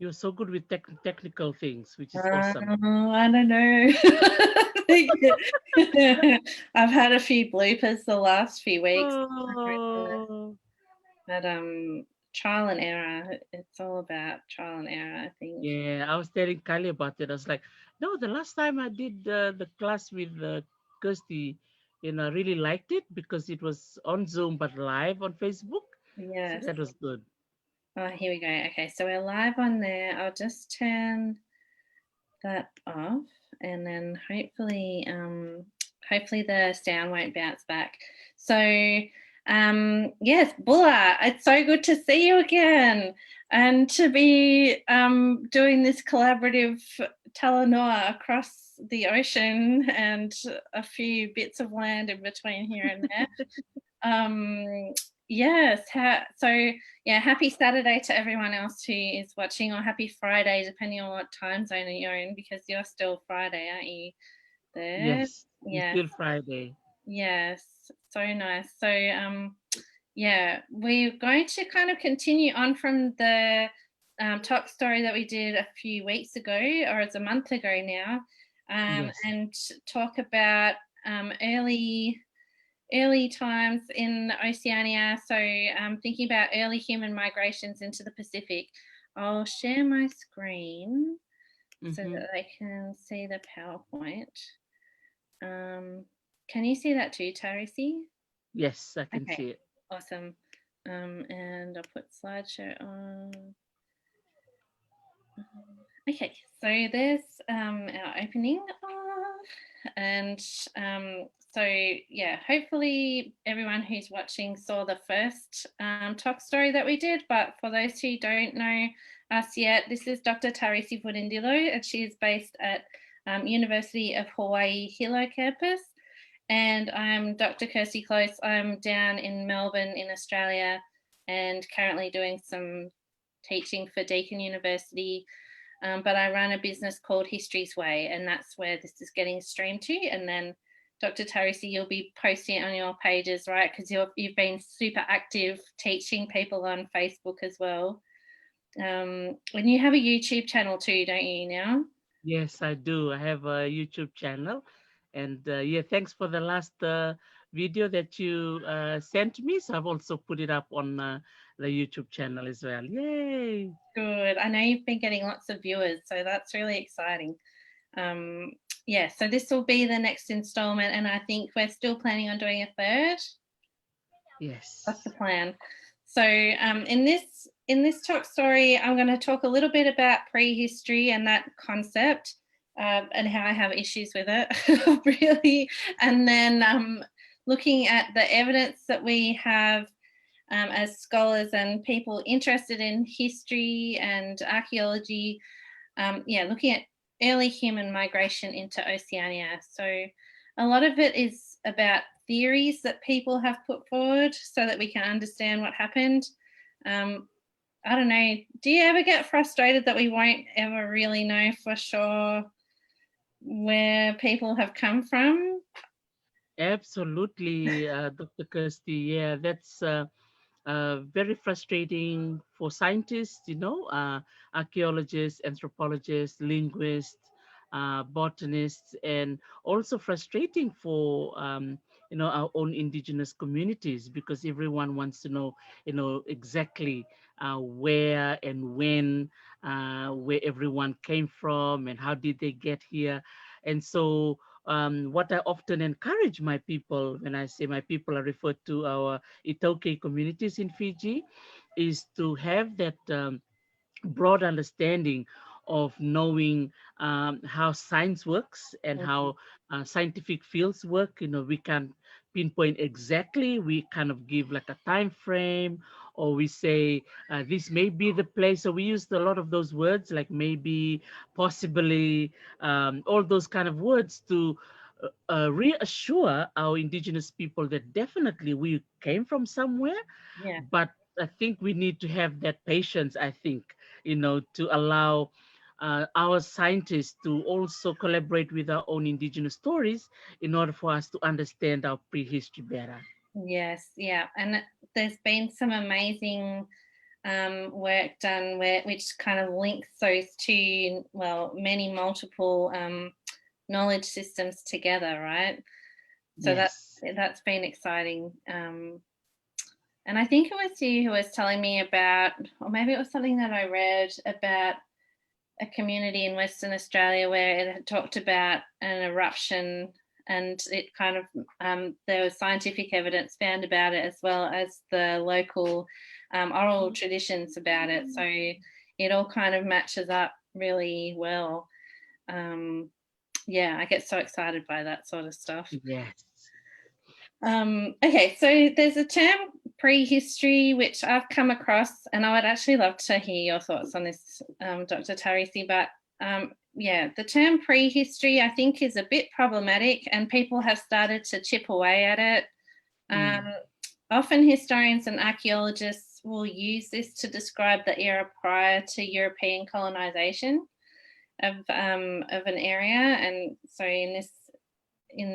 You're so good with technical things, which is awesome. I don't know. I've had a few bloopers the last few weeks. Oh, But trial and error. It's all about trial and error, I think. yeah. I was telling Kylie about it. I was like, no, the last time I did the class with Kirstie, I really liked it because it was on Zoom but live on Facebook. So Yes. that was good. Oh, here we go. Okay, so we're live on there. I'll just turn that off, and then hopefully the sound won't bounce back. So yes, Bulla, it's so good to see you again, and to be doing this collaborative Talanoa across the ocean and a few bits of land in between here and there. Yes, happy Saturday to everyone else who is watching, or happy Friday, depending on what time zone you're in, because you're still Friday, aren't you? There. Yes, it's Yes, still Friday. yes, so nice. So yeah, we're going to kind of continue on from the talk story that we did a few weeks ago, or it's a month ago now, Yes. and talk about early times in Oceania. So thinking about early human migrations into the Pacific. I'll share my screen so Mm-hmm. that I can see the PowerPoint. Can you see that too, Tarisi? Yes, I can Okay, see it. awesome. And I'll put slideshow on. Okay, so there's our opening, and so yeah, hopefully everyone who's watching saw the first talk story that we did, but for those who don't know us yet, this is Dr. Tarisi Furindilo, and she is based at University of Hawaii Hilo campus, and I'm Dr. Kirstie Close. I'm down in Melbourne in Australia and currently doing some teaching for Deakin University, but I run a business called History's Way, and that's where this is getting streamed to. And then Dr. Tarisi, you'll be posting it on your pages, right? Because you've been super active teaching people on Facebook as well. And you have a YouTube channel too, don't you now? Yes, I do. I have a YouTube channel. And yeah, thanks for the last video that you sent me. So I've also put it up on the YouTube channel as well. Yay! Good. I know you've been getting lots of viewers, so that's really exciting. Yeah, so this will be the next installment, and I think we're still planning on doing a third. That's the Yes. plan. So in this talk story, I'm going to talk a little bit about prehistory and that concept, and how I have issues with it, really, and then looking at the evidence that we have as scholars and people interested in history and archaeology. Looking at early human migration into Oceania. So a lot of it is about theories that people have put forward so that we can understand what happened. I don't know, do you ever get frustrated that we won't ever really know for sure where people have come from? Absolutely, Dr. Kirsty. Yeah, that's very frustrating for scientists, archaeologists, anthropologists, linguists, botanists, and also frustrating for our own indigenous communities because everyone wants to know, exactly where and when, where everyone came from and how did they get here, and so. What I often encourage my people, when I say my people, I refer to our Itoke communities in Fiji, is to have that broad understanding of knowing how science works and how scientific fields work. We can pinpoint exactly. We kind of give like a time frame, or we say this may be the place. So we use a lot of those words, like maybe, possibly, all those kind of words to reassure our indigenous people that definitely we came from somewhere, Yeah. but I think we need to have that patience, I think, to allow our scientists to also collaborate with our own indigenous stories in order for us to understand our prehistory better. Yes, yeah. And there's been some amazing work done which kind of links those two, well, many multiple knowledge systems together, right? So Yes. that's been exciting. And I think it was you who was telling me about, or maybe it was something that I read about a community in Western Australia where it had talked about an eruption, and it kind of there was scientific evidence found about it, as well as the local oral traditions about it. So it all kind of matches up really well. Yeah, I get so excited by that sort of stuff. Yes. Okay, so there's a term, prehistory, which I've come across, and I would actually love to hear your thoughts on this, Dr. Tarisi. But yeah, the term prehistory, I think, is a bit problematic, and people have started to chip away at it. Often historians and archaeologists will use this to describe the era prior to European colonisation of an area. And so in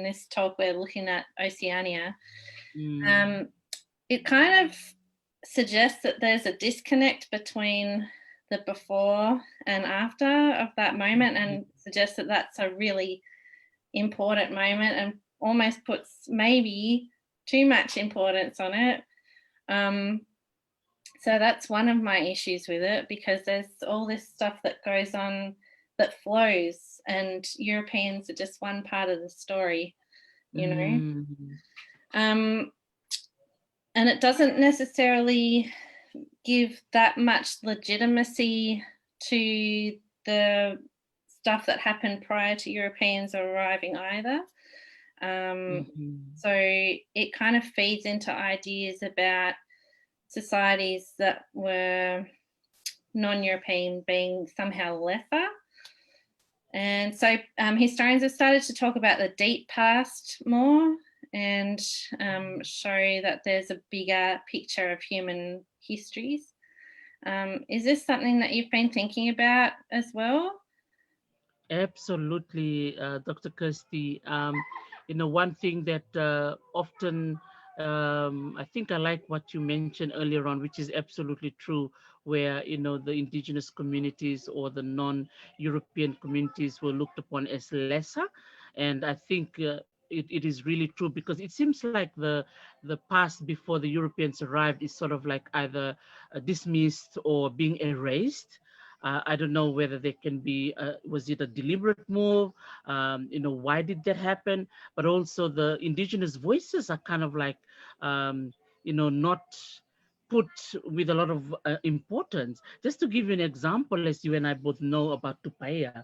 this talk, we're looking at Oceania. It kind of suggests that there's a disconnect between the before and after of that moment, and suggests that that's a really important moment, and almost puts maybe too much importance on it. So that's one of my issues with it, because there's all this stuff that goes on that flows, and Europeans are just one part of the story, you know. And it doesn't necessarily give that much legitimacy to the stuff that happened prior to Europeans arriving either. So it kind of feeds into ideas about societies that were non-European being somehow lesser. And so historians have started to talk about the deep past more, and show that there's a bigger picture of human histories. Is this something that you've been thinking about as well? Absolutely, Dr. Kirstie. One thing that often I think I like what you mentioned earlier on, which is absolutely true, where the indigenous communities or the non-European communities were looked upon as lesser, and I think it is really true, because it seems like the past before the Europeans arrived is sort of like either dismissed or being erased. I don't know whether there can be, was it a deliberate move? Why did that happen? But also the indigenous voices are kind of like, not put with a lot of importance. Just to give you an example, as you and I both know about Tupaya,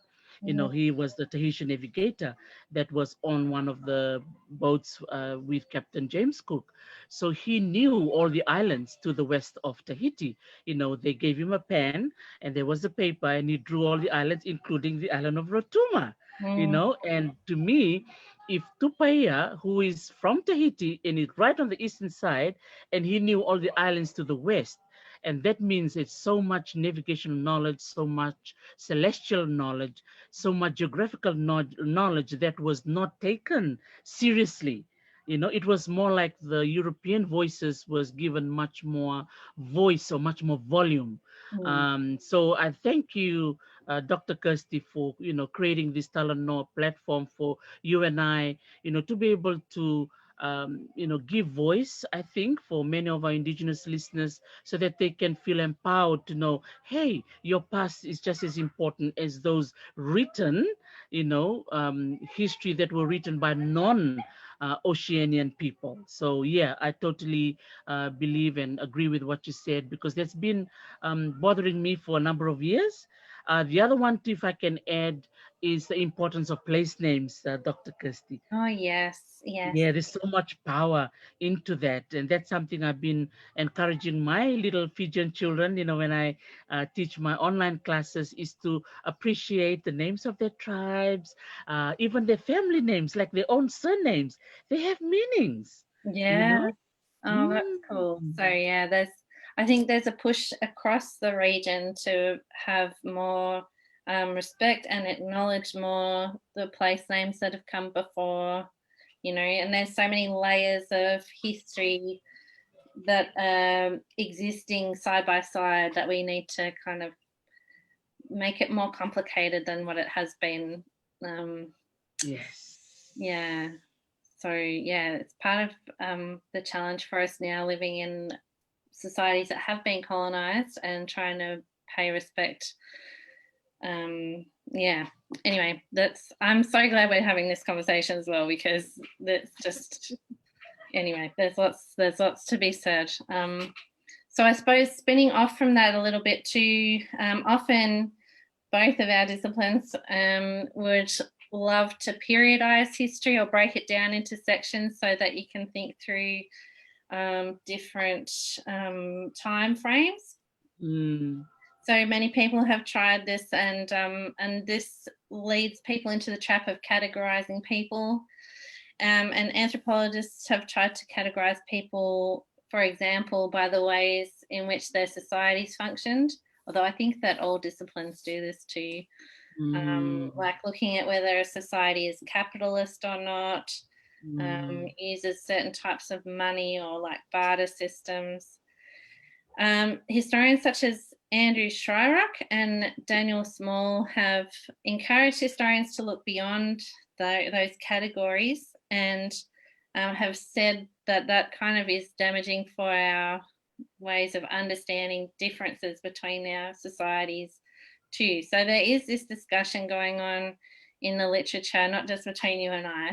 he was the Tahitian navigator that was on one of the boats with Captain James Cook. So he knew all the islands to the west of Tahiti. They gave him a pen and there was a paper, and he drew all the islands, including the island of Rotuma. And to me, if Tupaya, who is from Tahiti and is right on the eastern side, and he knew all the islands to the west, and that means it's so much navigational knowledge, so much celestial knowledge, so much geographical knowledge that was not taken seriously. It was more like the European voices was given much more voice or much more volume. So I thank you, Dr. Kirstie, for creating this Talanoa platform for you and I, to be able to give voice, I think, for many of our indigenous listeners, so that they can feel empowered to know, hey, your past is just as important as those written, history that were written by non-Oceanian people. So yeah, I totally believe and agree with what you said, because that's been bothering me for a number of years. The other one, too, if I can add, is the importance of place names, Dr. Kirstie. Oh, yes. Yeah, there's so much power into that. And that's something I've been encouraging my little Fijian children, when I teach my online classes, is to appreciate the names of their tribes, even their family names, like their own surnames. They have meanings, Yeah. Oh, that's cool. So yeah, I think there's a push across the region to have more respect and acknowledge more the place names that have come before, and there's so many layers of history that existing side by side, that we need to kind of make it more complicated than what it has been. Yes. Yeah. So yeah, it's part of the challenge for us now, living in societies that have been colonized and trying to pay respect. Yeah. Anyway, I'm so glad we're having this conversation as well, because that's just, anyway, there's lots to be said. So I suppose spinning off from that a little bit too, often both of our disciplines would love to periodize history or break it down into sections so that you can think through different time frames. So many people have tried this, and this leads people into the trap of categorizing people. And anthropologists have tried to categorize people, for example, by the ways in which their societies functioned, although I think that all disciplines do this too. Like looking at whether a society is capitalist or not, uses certain types of money or like barter systems. Historians such as Andrew Shryock and Daniel Small have encouraged historians to look beyond those categories, and have said that that kind of is damaging for our ways of understanding differences between our societies too. So there is this discussion going on in the literature, not just between you and I.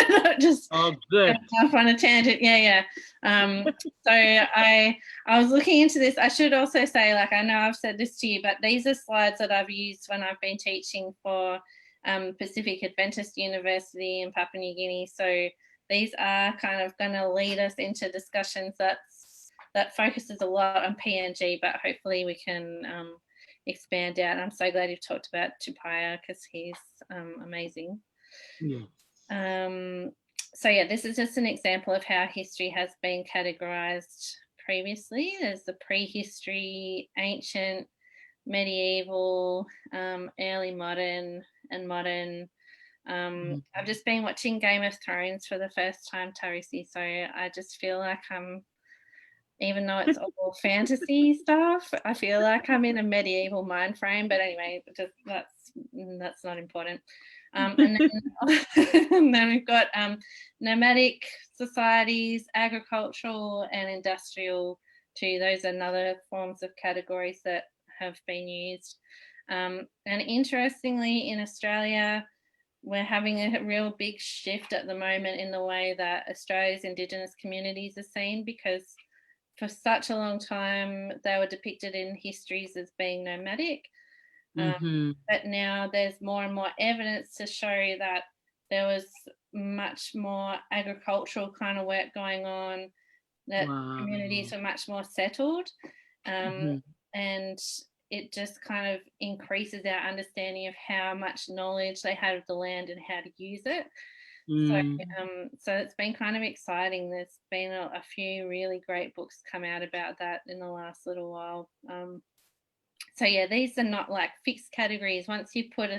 Not just good. off on a tangent. Yeah. So I was looking into this. I should also say, like, I know I've said this to you, but these are slides that I've used when I've been teaching for Pacific Adventist University in Papua New Guinea. So these are kind of going to lead us into discussions that focuses a lot on PNG, but hopefully we can expand out. I'm so glad you've talked about Tupaya, because he's amazing. So yeah, this is just an example of how history has been categorized previously. There's the prehistory, ancient, medieval, early modern, and modern. I've just been watching Game of Thrones for the first time, Tarisi, so I just feel like even though it's all fantasy stuff, I feel like I'm in a medieval mind frame. But anyway, just that's not important. And then we've got nomadic societies, agricultural and industrial too. Those are another forms of categories that have been used. And interestingly, in Australia, we're having a real big shift at the moment in the way that Australia's Indigenous communities are seen, because for such a long time they were depicted in histories as being nomadic. But now there's more and more evidence to show that there was much more agricultural kind of work going on, that communities were much more settled, and it just kind of increases our understanding of how much knowledge they had of the land and how to use it. So it's been kind of exciting. There's been a few really great books come out about that in the last little while. So yeah, these are not like fixed categories. Once you put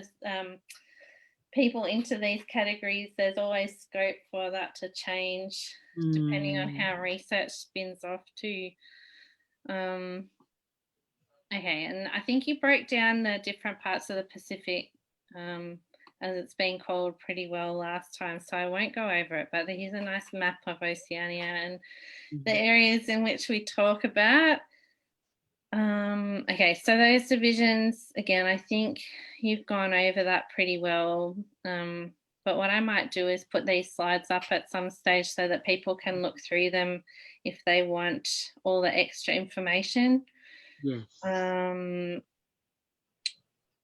people into these categories, there's always scope for that to change depending on how research spins off too. Okay, and I think you broke down the different parts of the Pacific, as it's been called, pretty well last time, so I won't go over it, but here's a nice map of Oceania and the areas in which we talk about. Okay, so those divisions, again, I think you've gone over that pretty well, but what I might do is put these slides up at some stage so that people can look through them if they want all the extra information.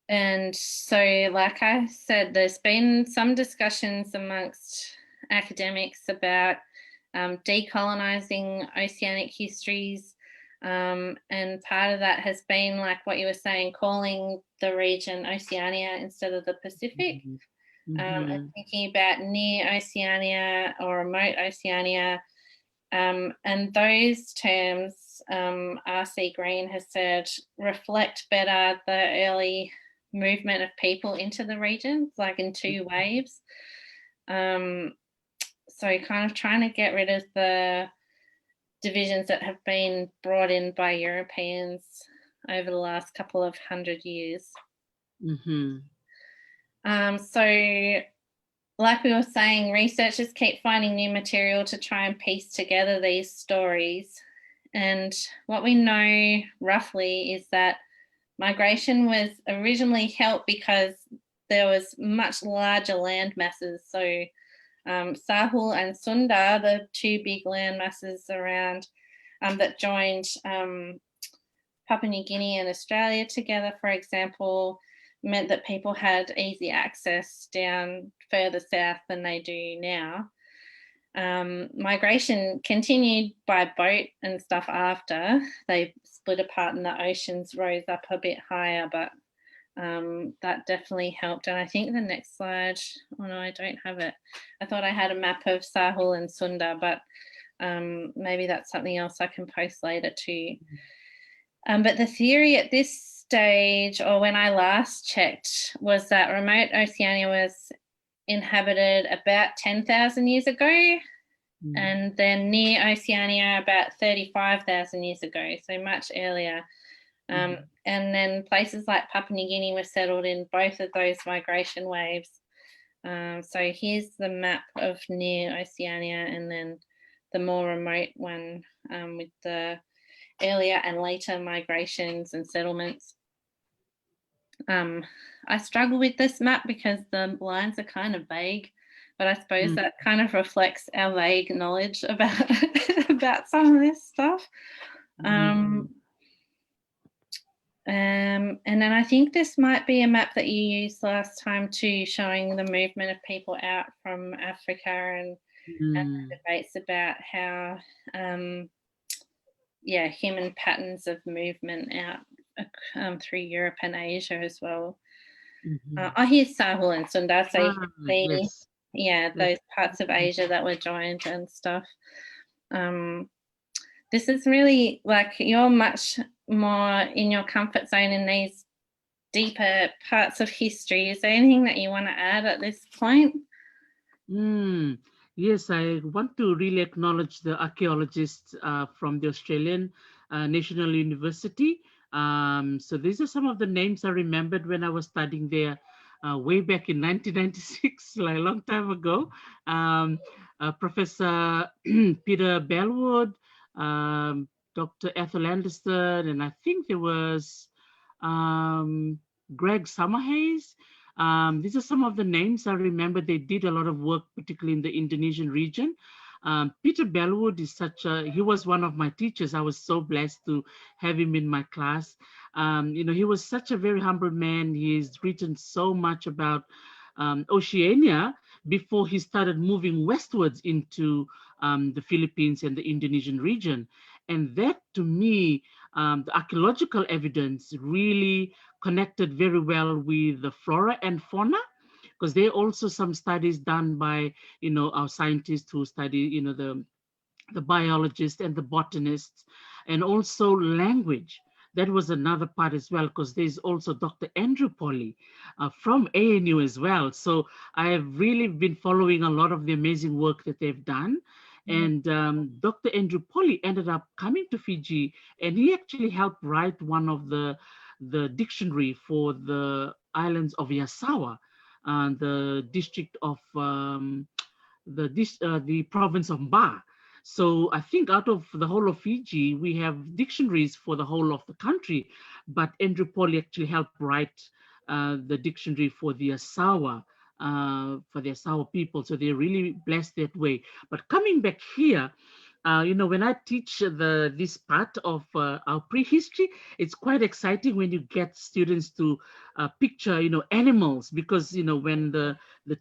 And so, like I said, there's been some discussions amongst academics about decolonizing oceanic histories, and part of that has been, like what you were saying, calling the region Oceania instead of the Pacific, and thinking about near Oceania or remote Oceania. And those terms, R.C. Green has said, reflect better the early movement of people into the region, like in two waves. So kind of trying to get rid of the divisions that have been brought in by Europeans over the last couple of 100 years. So like we were saying, researchers keep finding new material to try and piece together these stories. And what we know roughly is that migration was originally helped because there was much larger land masses. So Sahul and Sunda, the two big land masses around that joined Papua New Guinea and Australia together, for example, meant that people had easy access down further south than they do now. Migration continued by boat and stuff after they split apart and the oceans rose up a bit higher, but that definitely helped. And I think the next slide, oh no, I don't have it. I thought I had a map of Sahul and Sunda, but maybe that's something else I can post later too. But the theory at this stage, or when I last checked, was that remote Oceania was inhabited about 10,000 years ago, and then near Oceania about 35,000 years ago, so much earlier. And then places like Papua New Guinea were settled in both of those migration waves. So here's the map of near Oceania, and then the more remote one with the earlier and later migrations and settlements. I struggle with this map because the lines are kind of vague, but I suppose that kind of reflects our vague knowledge about about some of this stuff. And then I think this might be a map that you used last time too, showing the movement of people out from Africa and debates about how human patterns of movement out through Europe and Asia as well. Here's Sahul and Sunda, so you can see, those parts of Asia that were joined and stuff. This is really like, you're much more in your comfort zone in these deeper parts of history. Is there anything that you want to add at this point? Yes, I want to really acknowledge the archaeologists from the Australian National University. So these are some of the names I remembered when I was studying there way back in 1996, like a long time ago. Professor Peter Bellwood, Dr. Ethel Anderson, and I think there was Greg Summerhays. These are some of the names I remember. They did a lot of work, particularly in the Indonesian region. Peter Bellwood is he was one of my teachers. I was so blessed to have him in my class. He was such a very humble man. He's written so much about Oceania before he started moving westwards into the Philippines and the Indonesian region. And that, to me, the archaeological evidence really connected very well with the flora and fauna, because there are also some studies done by, our scientists who study, the biologists and the botanists, and also language. That was another part as well, because there's also Dr. Andrew Polly from ANU as well. So I have really been following a lot of the amazing work that they've done. And Dr. Andrew Polly ended up coming to Fiji, and he actually helped write one of the dictionary for the islands of Yasawa, the district of the province of Ba. So I think out of the whole of Fiji, we have dictionaries for the whole of the country, but Andrew Polly actually helped write the dictionary for the Asawa people. So they're really blessed that way. But coming back here, when I teach this part of our prehistory, it's quite exciting when you get students to picture, animals, because, when the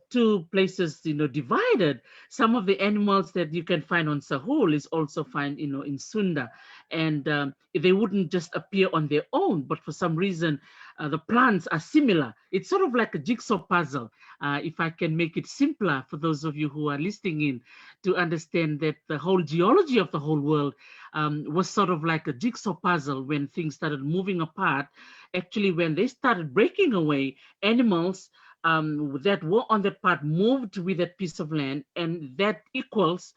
two places, divided, some of the animals that you can find on Sahul is also found, in Sunda. And they wouldn't just appear on their own, but for some reason, the plants are similar. It's sort of like a jigsaw puzzle. If I can make it simpler for those of you who are listening in, to understand that the whole geology of the whole world was sort of like a jigsaw puzzle. When things started moving apart, actually when they started breaking away, animals that were on that part moved with that piece of land, and that equals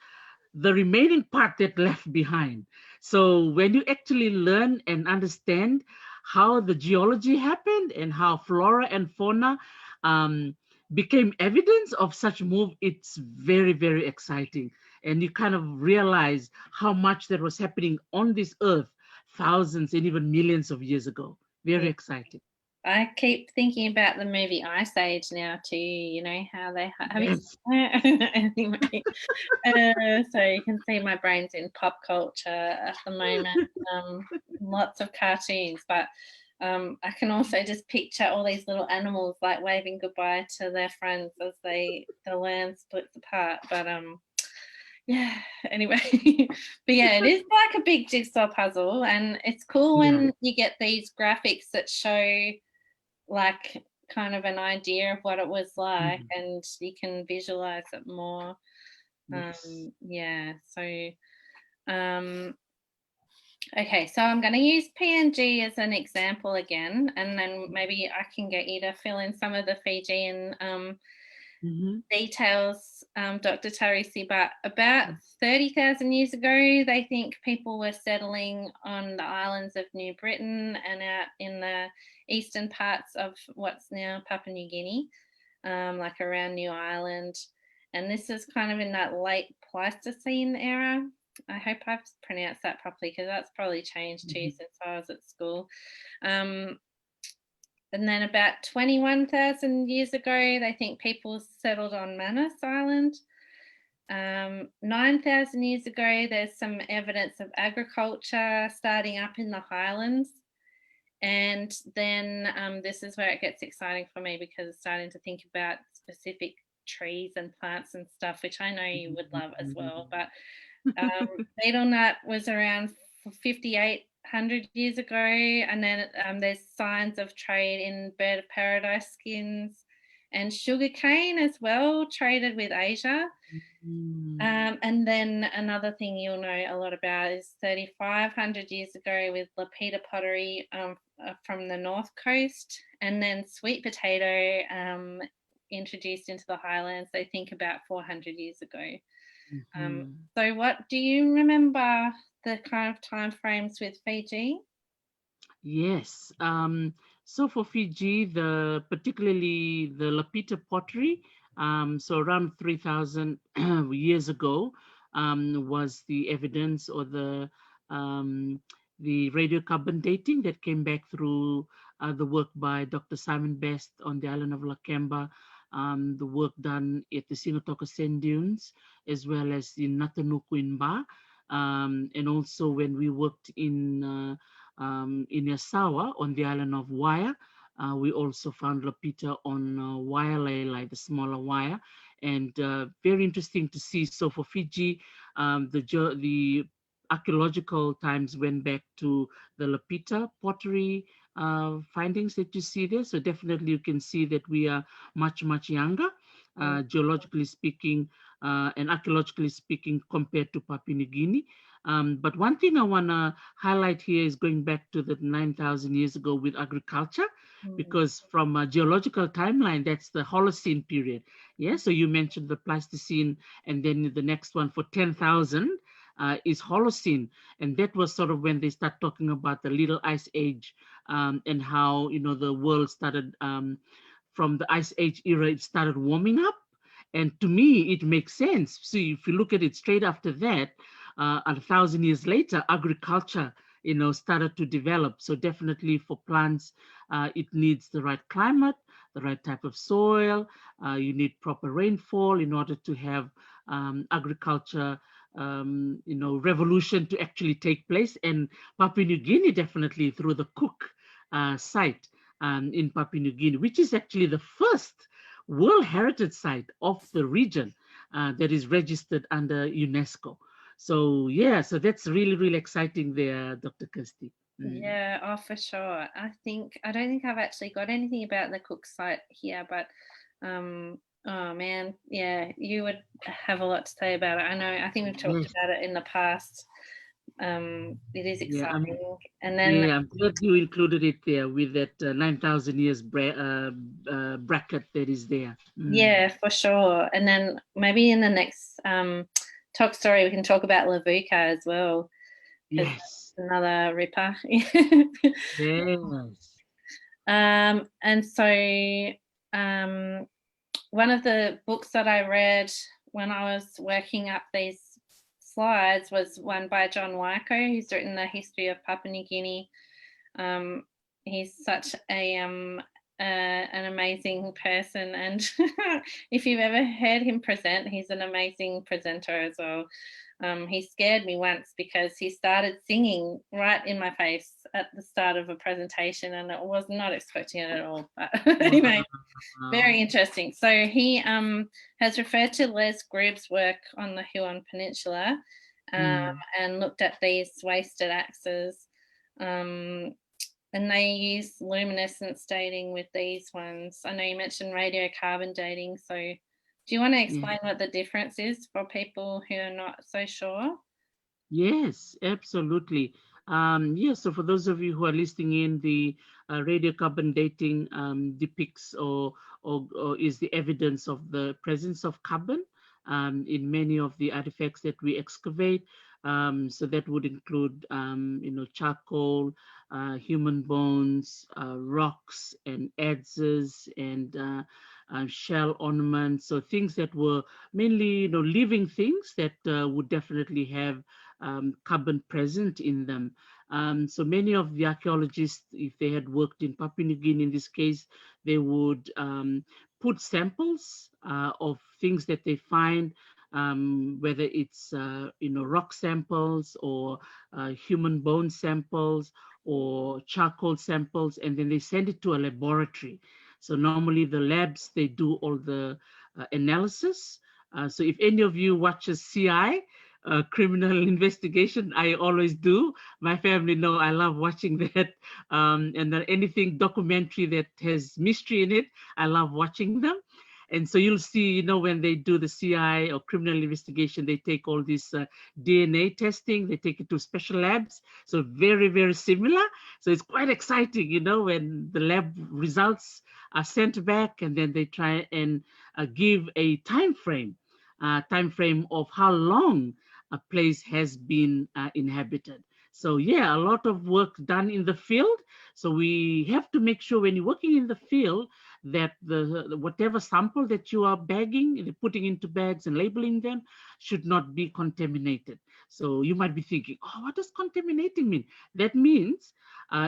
the remaining part that left behind. So when you actually learn and understand how the geology happened and how flora and fauna became evidence of such move, it's very, very exciting. And you kind of realize how much that was happening on this earth thousands and even millions of years ago. Very Yeah. exciting. I keep thinking about the movie Ice Age now too. You know how they have you Yes. anyway. So you can see my brain's in pop culture at the moment. Lots of cartoons, but I can also just picture all these little animals like waving goodbye to their friends as the land splits apart. But yeah, anyway, but yeah, it is like a big jigsaw puzzle, and it's cool Yeah. when you get these graphics that show like kind of an idea of what it was like, and you can visualize it more. Yes. Yeah, so okay, so I'm going to use PNG as an example again, and then maybe I can get you to fill in some of the Fijian details, Dr. Tarisi. But about 30,000 years ago, they think people were settling on the islands of New Britain and out in the eastern parts of what's now Papua New Guinea, like around New Ireland. And this is kind of in that late Pleistocene era. I hope I've pronounced that properly, because that's probably changed too since I was at school. And then about 21,000 years ago, they think people settled on Manus Island. 9,000 years ago, there's some evidence of agriculture starting up in the highlands. And then this is where it gets exciting for me, because it's starting to think about specific trees and plants and stuff, which I know you would love as well. But betel nut was around 5,800 years ago, and then there's signs of trade in bird of paradise skins and sugarcane as well, traded with Asia. And then another thing you'll know a lot about is 3,500 years ago with Lapita Pottery from the north coast, and then sweet potato introduced into the highlands, I think about 400 years ago. So what do you remember the kind of time frames with Fiji? Yes. So for Fiji, particularly the Lapita pottery, so around 3,000 years ago, was the evidence, or the radiocarbon dating that came back through the work by Dr. Simon Best on the island of Lakemba, the work done at the Singotoka Sand Dunes, as well as in Natanuku in Ba, and also when we worked in Yasawa on the island of Waya. We also found Lapita on Waialae, like the smaller wire, and very interesting to see. So for Fiji, the archaeological times went back to the Lapita pottery findings that you see there. So definitely you can see that we are much, much younger, geologically speaking, and archaeologically speaking, compared to Papua New Guinea. But one thing I want to highlight here is going back to the 9,000 years ago with agriculture, because from a geological timeline, that's the Holocene period. Yeah, so you mentioned the Pleistocene, and then the next one for 10,000 is Holocene. And that was sort of when they start talking about the Little Ice Age, and how, the world started, from the Ice Age era, it started warming up. And to me, it makes sense. So if you look at it straight after that, 1,000 years later, agriculture, started to develop. So definitely for plants, it needs the right climate, the right type of soil. You need proper rainfall in order to have agriculture, revolution to actually take place. And Papua New Guinea, definitely through the Cook site in Papua New Guinea, which is actually the first World Heritage Site of the region that is registered under UNESCO. So yeah, so that's really, really exciting there, Dr. Kirstie. Yeah, oh, for sure. I don't think I've actually got anything about the Cook site here, but oh man, yeah, you would have a lot to say about it. I think we've talked about it in the past. It is exciting. And then I'm glad you included it there with that 9,000 years bracket that is there. Yeah, for sure. And then maybe in the next talk story, we can talk about Levuka as well. Yes. Another ripper. Yes. And so one of the books that I read when I was working up these slides was one by John Waiko, who's written the history of Papua New Guinea. He's such an amazing person, and if you've ever heard him present, he's an amazing presenter as well. He scared me once because he started singing right in my face at the start of a presentation, and I was not expecting it at all. But anyway, very interesting. So he has referred to Les Grube's work on the Huon Peninsula and looked at these wasted axes. And they use luminescence dating with these ones. I know you mentioned radiocarbon dating. So do you want to explain what the difference is for people who are not so sure? Yes, absolutely. So for those of you who are listening in, the radiocarbon dating depicts or is the evidence of the presence of carbon in many of the artifacts that we excavate. So that would include, charcoal, human bones, rocks and adzes and shell ornaments. So things that were mainly, living things that would definitely have carbon present in them. So many of the archaeologists, if they had worked in Papua New Guinea in this case, they would put samples of things that they find, whether it's rock samples or human bone samples or charcoal samples, and then they send it to a laboratory. So normally the labs, they do all the analysis. So if any of you watches CI, criminal investigation, I always do. My family know I love watching that. And then anything documentary that has mystery in it, I love watching them. And so you'll see, when they do the CI or criminal investigation, they take all this DNA testing, they take it to special labs. So very, very similar. So it's quite exciting, when the lab results are sent back and then they try and give a time frame of how long a place has been inhabited. So yeah, a lot of work done in the field. So we have to make sure when you're working in the field that the whatever sample that you are bagging, putting into bags and labeling them, should not be contaminated. So you might be thinking, oh, what does contaminating mean? That means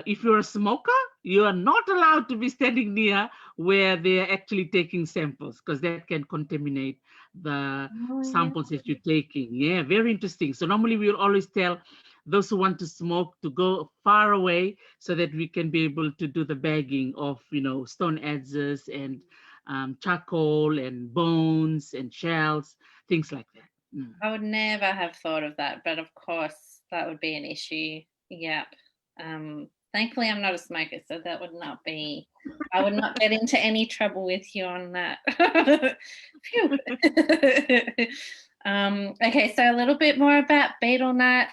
if you're a smoker, you are not allowed to be standing near where they are actually taking samples, because that can contaminate the samples that you're taking. Yeah, very interesting. So normally we will always tell those who want to smoke to go far away so that we can be able to do the bagging of, stone adzes and charcoal and bones and shells, things like that. I would never have thought of that, but of course that would be an issue. Yep. Thankfully, I'm not a smoker, so that would not be, I would not get into any trouble with you on that. Okay, so a little bit more about betel nut.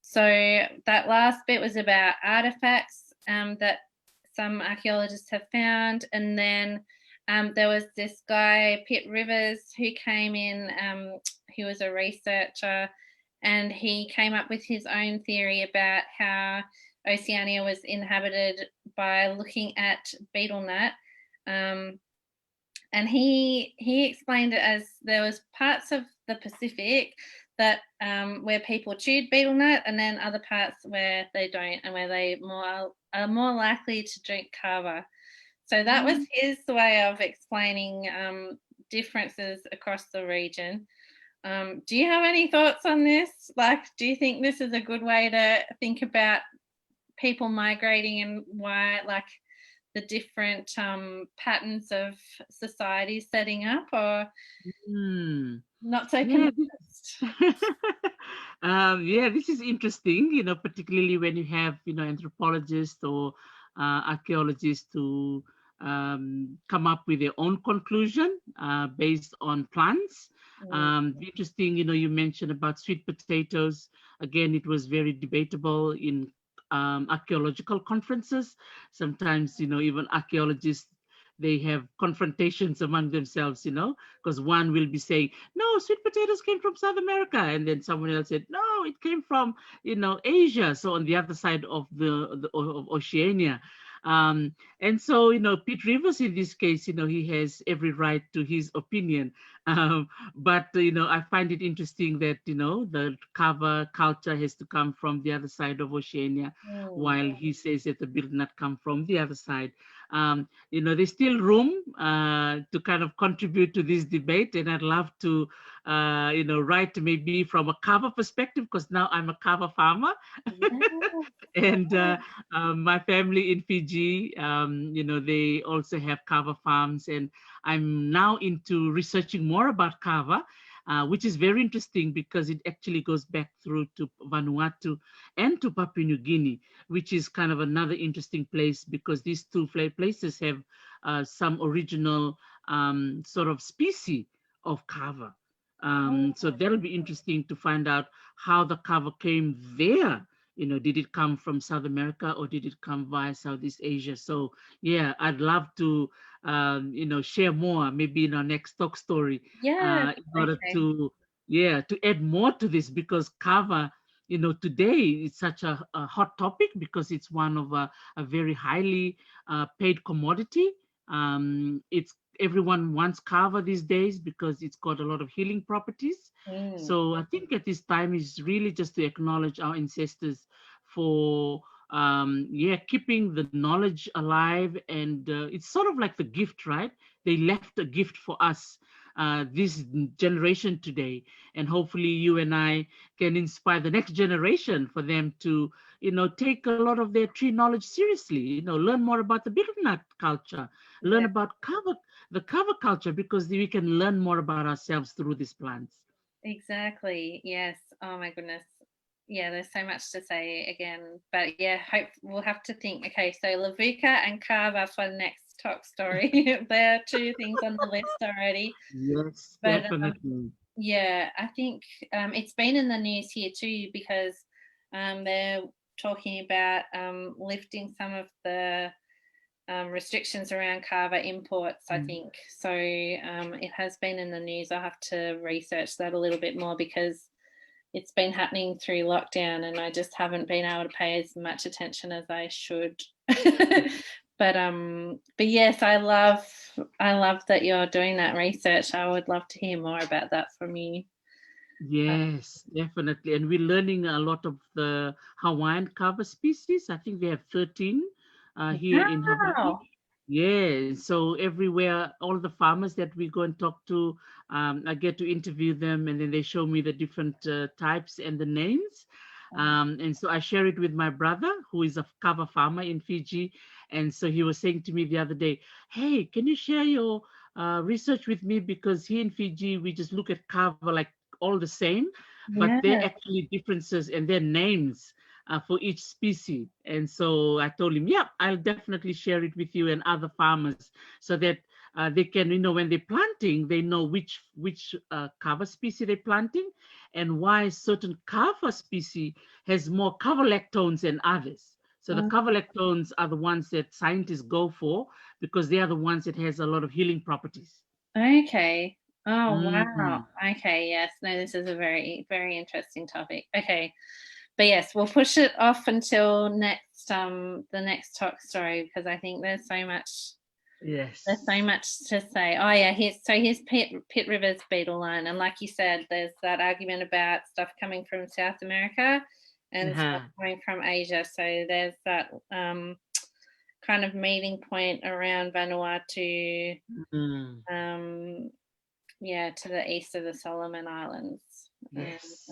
So that last bit was about artifacts that some archaeologists have found, and then there was this guy, Pitt Rivers, who came in, he was a researcher, and he came up with his own theory about how Oceania was inhabited by looking at betel nut. And he explained it as there was parts of the Pacific that where people chewed betel nut, and then other parts where they don't, and where they are more likely to drink kava. So that was his way of explaining differences across the region. Do you have any thoughts on this? Like, do you think this is a good way to think about people migrating and why, like, the different patterns of society setting up, or not so convinced? Yeah, this is interesting, particularly when you have, anthropologists or archaeologists to come up with their own conclusion based on plants. Interesting, you mentioned about sweet potatoes. Again, it was very debatable in archaeological conferences. Sometimes, even archaeologists, they have confrontations among themselves, because one will be saying, no, sweet potatoes came from South America. And then someone else said, no, it came from, Asia. So on the other side of of Oceania. And so, Pete Rivers, in this case, he has every right to his opinion. But, I find it interesting that, the kava culture has to come from the other side of Oceania, while he says that the build not come from the other side. There's still room to kind of contribute to this debate, and I'd love to, write maybe from a kava perspective, because now I'm a kava farmer. And my family in Fiji, they also have kava farms, and I'm now into researching more about kava, which is very interesting because it actually goes back through to Vanuatu and to Papua New Guinea, which is kind of another interesting place because these two places have some original sort of species of kava. So that'll be interesting to find out how the kava came there. Did it come from South America or did it come via Southeast Asia? So yeah, I'd love to, share more maybe in our next talk story, Yeah. in order to, yeah, to add more to this because kava, today it's such a hot topic because it's one of a very highly paid commodity. It's everyone wants kava these days because it's got a lot of healing properties. So I think at this time is really just to acknowledge our ancestors for keeping the knowledge alive, and it's sort of like the gift, right? They left a gift for us, this generation today, and hopefully you and I can inspire the next generation for them to take a lot of their tree knowledge seriously, learn more about the betel nut culture, learn about the cover culture, because we can learn more about ourselves through these plants. Exactly. Yes. Oh my goodness. Yeah, there's so much to say again. But yeah, hope we'll have to think. Okay, so Lavuka and Kava for the next talk story. There are two things on the list already. Yes, But definitely. yeah, I think it's been in the news here too because they're talking about lifting some of the restrictions around kava imports, I think. So it has been in the news. I'll have to research that a little bit more because it's been happening through lockdown and I just haven't been able to pay as much attention as I should. But yes, I love that you're doing that research. I would love to hear more about that from you. Yes, definitely. And we're learning a lot of the Hawaiian cover species. I think they have 13 here in Hawaii. Wow. Yeah, so everywhere, all the farmers that we go and talk to, I get to interview them, and then they show me the different types and the names. And so I share it with my brother, who is a cover farmer in Fiji. And so he was saying to me the other day, hey, can you share your research with me? Because here in Fiji, we just look at cover like all the same, but Yeah. there are actually differences and their names for each species. And so I told him, yeah, I'll definitely share it with you and other farmers so that they can, when they're planting, they know which cover species they're planting and why certain cover species has more cover lactones than others. So the cover lactones are the ones that scientists go for because they are the ones that has a lot of healing properties. Okay. Oh, wow. Mm. Okay. Yes. No, this is a very, very interesting topic. Okay. But yes, we'll push it off until next the next talk story because I think there's so much Yes. to say. Oh yeah, here's Pitt Rivers beetle line, and like you said, there's that argument about stuff coming from South America and stuff coming from Asia. So there's that kind of meeting point around Vanuatu, to the east of the Solomon Islands. Yes.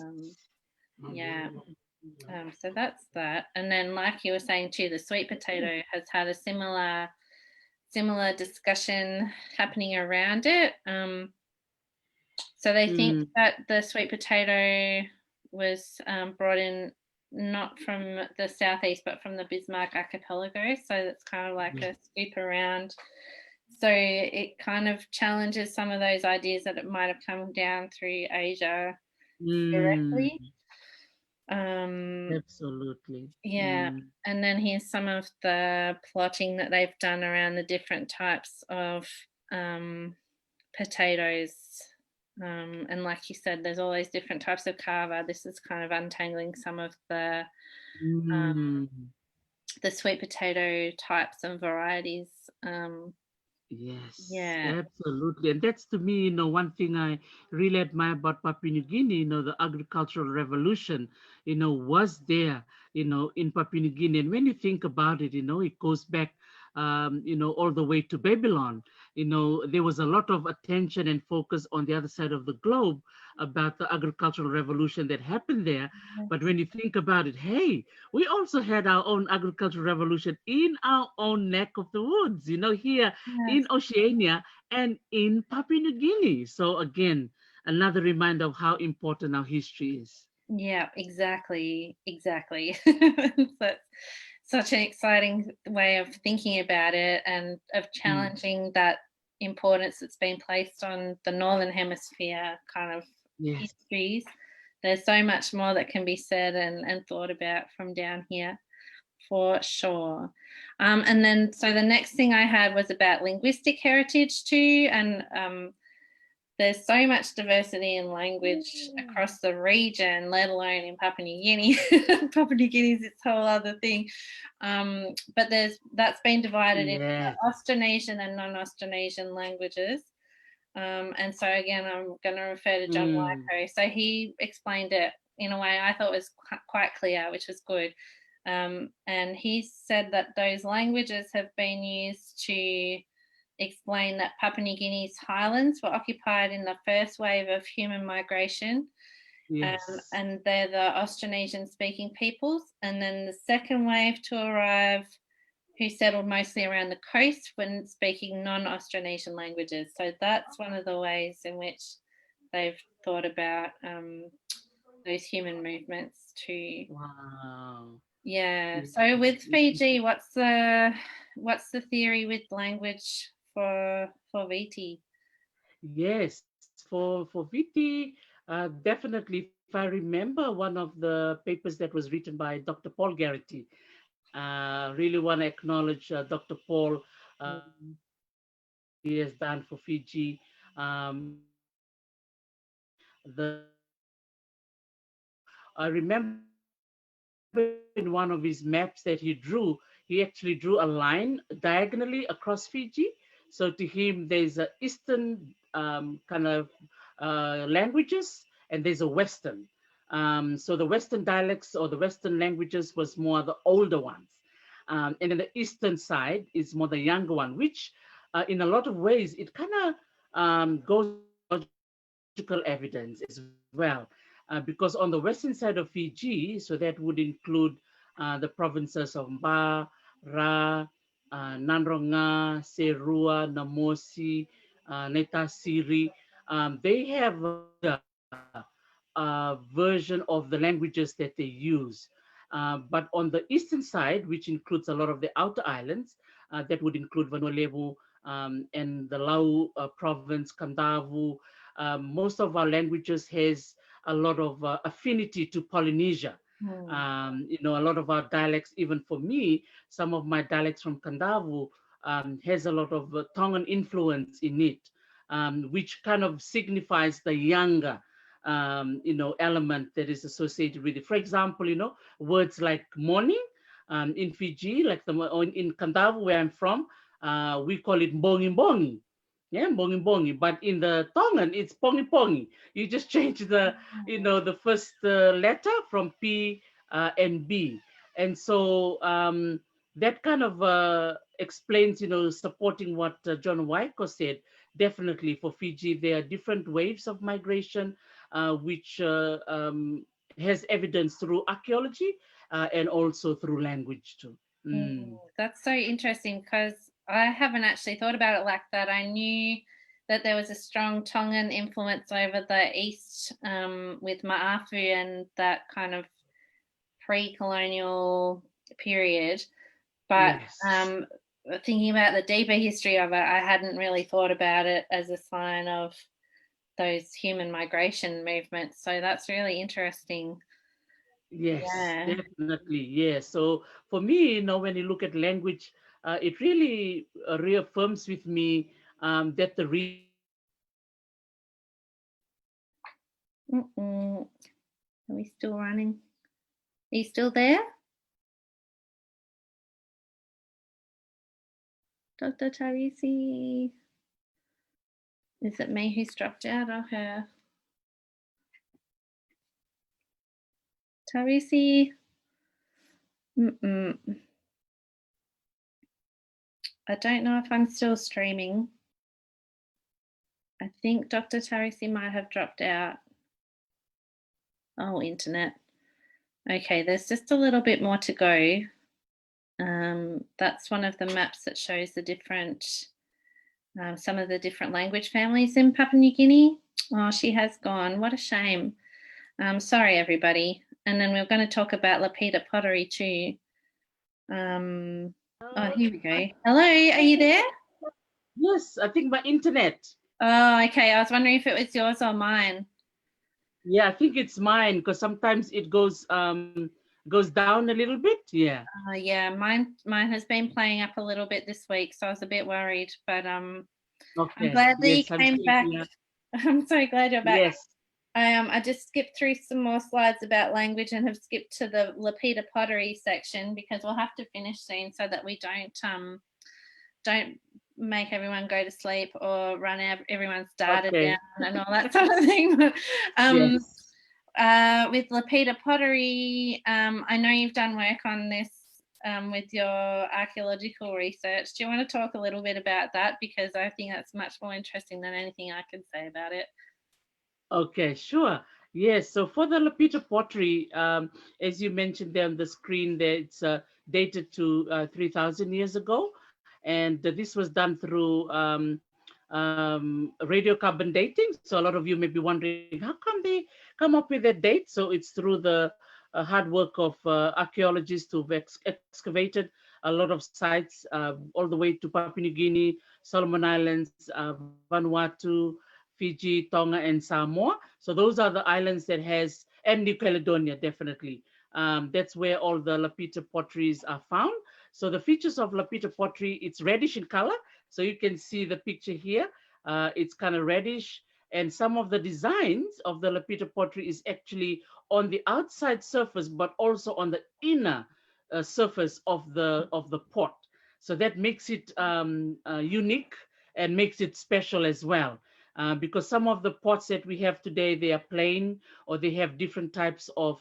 And so that's that. And then, like you were saying too, the sweet potato has had a similar discussion happening around it. So they think that the sweet potato was brought in not from the southeast, but from the Bismarck archipelago. So it's kind of like a scoop around. So it kind of challenges some of those ideas that it might have come down through Asia directly. Absolutely. Yeah, and then here's some of the plotting that they've done around the different types of potatoes. And like you said, there's all these different types of kava. This is kind of untangling some of Mm. the sweet potato types and varieties. Yes, Yeah, absolutely. And that's to me, one thing I really admire about Papua New Guinea, the agricultural revolution, was there, in Papua New Guinea. And when you think about it, it goes back, all the way to Babylon. There was a lot of attention and focus on the other side of the globe about the agricultural revolution that happened there. But when you think about it, hey, we also had our own agricultural revolution in our own neck of the woods, here yes, in Oceania and in Papua New Guinea. So again, another reminder of how important our history is. yeah, exactly, exactly. That's such an exciting way of thinking about it and of Mm. challenging that importance that's been placed on the Northern Hemisphere kind of Yes. histories. There's so much more that can be said and thought about from down here, for sure. And then, so the next thing I had was about linguistic heritage too, and there's so much diversity in language across the region, let alone in Papua New Guinea. Papua New Guinea is its whole other thing. But that's been divided into Yes. Austronesian and non-Austronesian languages. And so again, I'm going to refer to John Mm. Lyko. So he explained it in a way I thought was quite clear, which was good. And he said that those languages have been used to explain that Papua New Guinea's highlands were occupied in the first wave of human migration, Yes. and they're the Austronesian speaking peoples. And then the second wave to arrive, who settled mostly around the coast when speaking non-Austronesian languages. So that's one of the ways in which they've thought about those human movements too. Wow. Yeah. Yes. So with Fiji, what's the theory with language for Viti? Yes, for VT, definitely. If I remember one of the papers that was written by Dr. Paul Garrity, really want to acknowledge Dr. Paul for the work that he has done for Fiji, explaining the language issue. I remember in one of his maps that he actually drew a line diagonally across Fiji. So to him, there's a eastern kind of languages, and there's a western. So the western dialects or the western languages was more the older ones. And then the eastern side is more the younger one, which in a lot of ways it kind of goes with archaeological evidence as well. Because on the western side of Fiji, so that would include the provinces of Mba, Ra, Nanronga, Serua, Namosi, Netasiri. They have a older version of the languages that they use. But on the eastern side, which includes a lot of the outer islands, that would include Vanuatu and the Lau province, Kandavu. Most of our languages has a lot of affinity to Polynesia. Hmm. A lot of our dialects, even for me, some of my dialects from Kandavu has a lot of Tongan influence in it, which kind of signifies the younger, element that is associated with it. For example, words like morning in Fiji, like in Kandavu, where I'm from, we call it bongi bongi. Yeah, bongi bongi. But in the Tongan, it's pongi pongi. You just change the first letter from P and B. And so that kind of explains, supporting what John Waiko said. Definitely for Fiji, there are different waves of migration, which has evidence through archaeology and also through language too. Mm. That's so interesting because I haven't actually thought about it like that. I knew that there was a strong Tongan influence over the east, with Ma'afu and that kind of pre-colonial period, but Yes. thinking about the deeper history of it, I hadn't really thought about it as a sign of those human migration movements. So that's really interesting. Yes, Yeah. definitely. Yes. So for me, when you look at language, it really reaffirms with me that the region Mm-mm. Are we still running? Are you still there, Dr. Tarisi? Is it me who's dropped out or her? Tarisi? Mm-mm. I don't know if I'm still streaming. I think Dr. Tarisi might have dropped out. Oh, internet. Okay, there's just a little bit more to go. That's one of the maps that shows the different, some of the different language families in Papua New Guinea. Oh, she has gone. What a shame. Sorry, everybody. And then we're going to talk about Lapita Pottery too. Oh, here we go. Hello, are you there? Yes, I think my internet. Oh, okay. I was wondering if it was yours or mine. Yeah, I think it's mine because sometimes it goes down a little bit. Yeah. Yeah, mine has been playing up a little bit this week, so I was a bit worried. But I'm Okay. glad that you Yes, I'm came still back. here. I'm so glad you're back. Yes. I just skipped through some more slides about language and have skipped to the Lapita Pottery section because we'll have to finish soon so that we don't make everyone go to sleep or run everyone's data Okay. down and all that sort of thing. Yes. With Lapita Pottery, I know you've done work on this with your archaeological research. Do you want to talk a little bit about that? Because I think that's much more interesting than anything I could say about it. Okay, sure. Yes, so for the Lapita pottery, as you mentioned there on the screen, there it's dated to 3,000 years ago, and this was done through radiocarbon dating. So a lot of you may be wondering, how come they come up with that date? So it's through the hard work of archaeologists who've excavated a lot of sites all the way to Papua New Guinea, Solomon Islands, Vanuatu, Fiji, Tonga, and Samoa. So those are the islands that has, and New Caledonia, definitely. That's where all the Lapita potteries are found. So the features of Lapita pottery, it's reddish in color. So you can see the picture here. It's kind of reddish. And some of the designs of the Lapita pottery is actually on the outside surface, but also on the inner surface of the pot. So that makes it unique and makes it special as well. Because some of the pots that we have today, they are plain or they have different types of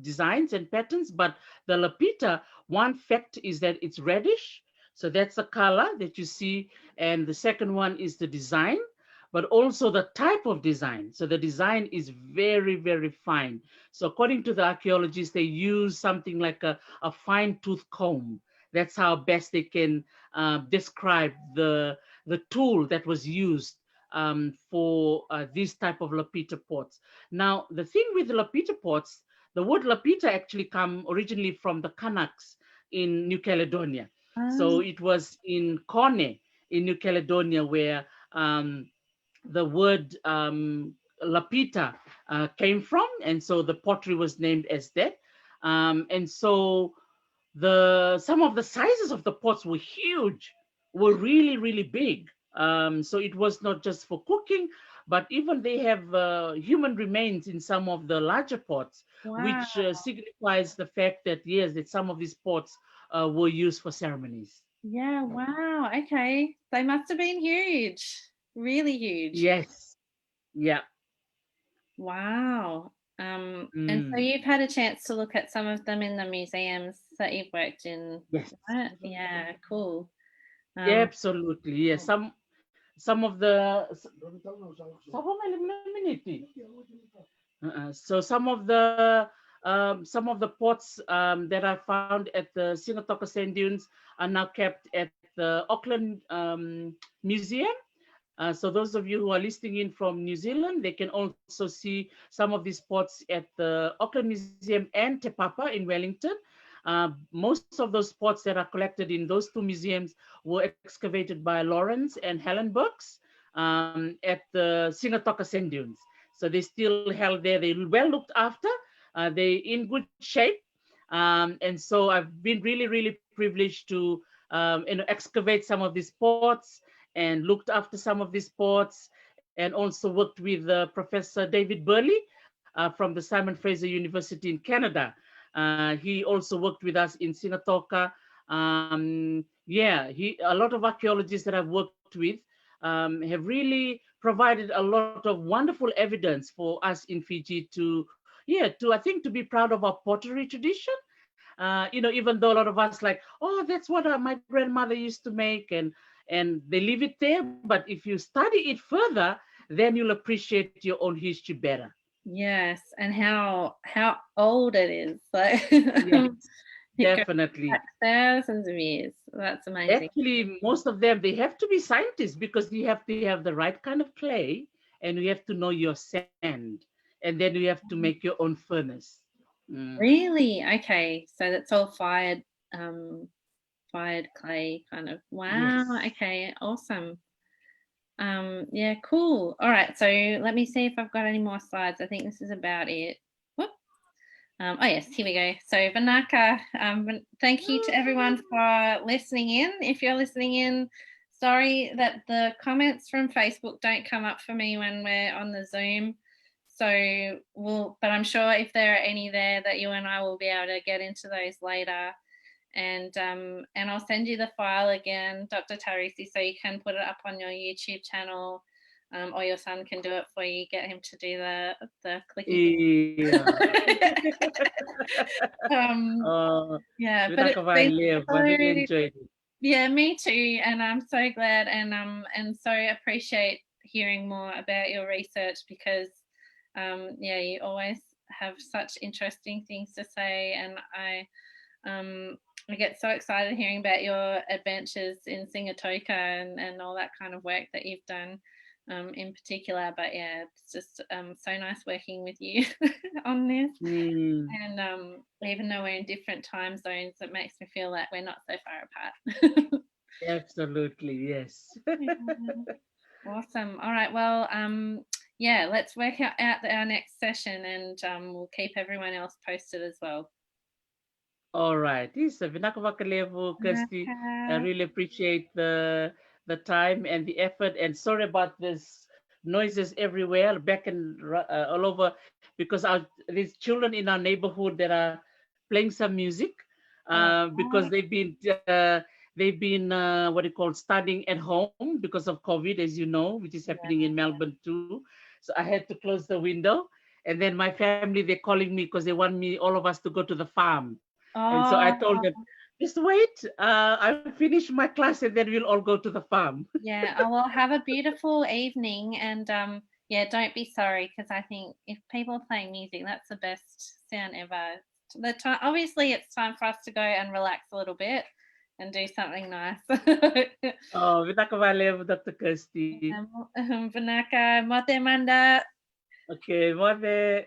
designs and patterns. But the Lapita, one fact is that it's reddish. So that's the color that you see. And the second one is the design, but also the type of design. So the design is very, very fine. So according to the archaeologists, they use something like a fine tooth comb. That's how best they can describe the tool that was used for these type of Lapita pots. Now, the thing with the Lapita pots, the word Lapita actually come originally from the Kanaks in New Caledonia. So it was in Kone in New Caledonia where the word Lapita came from, and so the pottery was named as that. And so some of the sizes of the pots were huge, were really, really big. So it was not just for cooking, but even they have human remains in some of the larger pots, Wow. which signifies the fact that yes, that some of these pots were used for ceremonies. Yeah, wow. Okay. They must have been huge. Really huge. Yes. Yeah. Wow. And so Mm. you've had a chance to look at some of them in the museums that you've worked in, Yes. right? Yeah, cool. Yeah, Um, absolutely. Yeah. Some of the so some of the pots that are found at the Singatoka Sand Dunes are now kept at the Auckland Museum. So those of you who are listening in from New Zealand, they can also see some of these pots at the Auckland Museum and Te Papa in Wellington. Most of those pots that are collected in those two museums were excavated by Lawrence and Helen Burks at the Singatoka Sand Dunes. So they still held there. They're well looked after. They're in good shape. And so I've been really, really privileged to excavate some of these pots and looked after some of these pots, and also worked with Professor David Burley from the Simon Fraser University in Canada. He also worked with us in Sigatoka. Yeah, a lot of archaeologists that I've worked with have really provided a lot of wonderful evidence for us in Fiji to, yeah, to I think to be proud of our pottery tradition. Even though a lot of us like, oh, that's what my grandmother used to make, and they leave it there. But if you study it further, then you'll appreciate your own history better. Yes, and how old it is. Like Yes, it goes definitely. back thousands of years. That's amazing. Actually, most of them, they have to be scientists because you have to have the right kind of clay, and you have to know your sand, and then you have to make your own furnace. Mm, Really? Okay, so that's all fired clay kind of. Wow. yes. Okay, awesome. Yeah, cool. All right, so let me see if I've got any more slides. I think this is about it. Whoop. Oh yes, here we go. So Vinaka, thank you to everyone for listening in. If you're listening in, sorry that the comments from Facebook don't come up for me when we're on the Zoom. So but I'm sure if there are any there that you and I will be able to get into those later. And I'll send you the file again, Dr. Tarisi, so you can put it up on your YouTube channel, or your son can do it for you. Get him to do the clicky. Yeah. Yeah, but it's Vinaka been live. I really so, enjoyed it. yeah, me too, and I'm so glad and so appreciate hearing more about your research because yeah, you always have such interesting things to say, and I get so excited hearing about your adventures in Sigatoka and all that kind of work that you've done in particular. But yeah, it's just so nice working with you on this. Mm, And even though we're in different time zones, it makes me feel like we're not so far apart. absolutely, yes. Yeah. Awesome. All right. Well, yeah, let's work out our next session, and we'll keep everyone else posted as well. All right. Yes, Vinaka vakalevu, Kirstie. I Okay. really appreciate the time and the effort. And sorry about this noises everywhere, back and all over, because these children in our neighborhood that are playing some music, Oh, because they've been what do you call studying at home because of COVID, as you know, which is happening in yeah. Melbourne too. So I had to close the window. And then my family, they're calling me because they want me, all of us, to go to the farm. And so I told them, Oh, just wait. I'll finish my class and then we'll all go to the farm. yeah. Oh, well, have a beautiful evening, and yeah, don't be sorry because I think if people are playing music, that's the best sound ever. The time, obviously, it's time for us to go and relax a little bit and do something nice. Oh, Vinaka Malevani, Dr. Kirstie. Vinaka, mate manda. Okay, mother.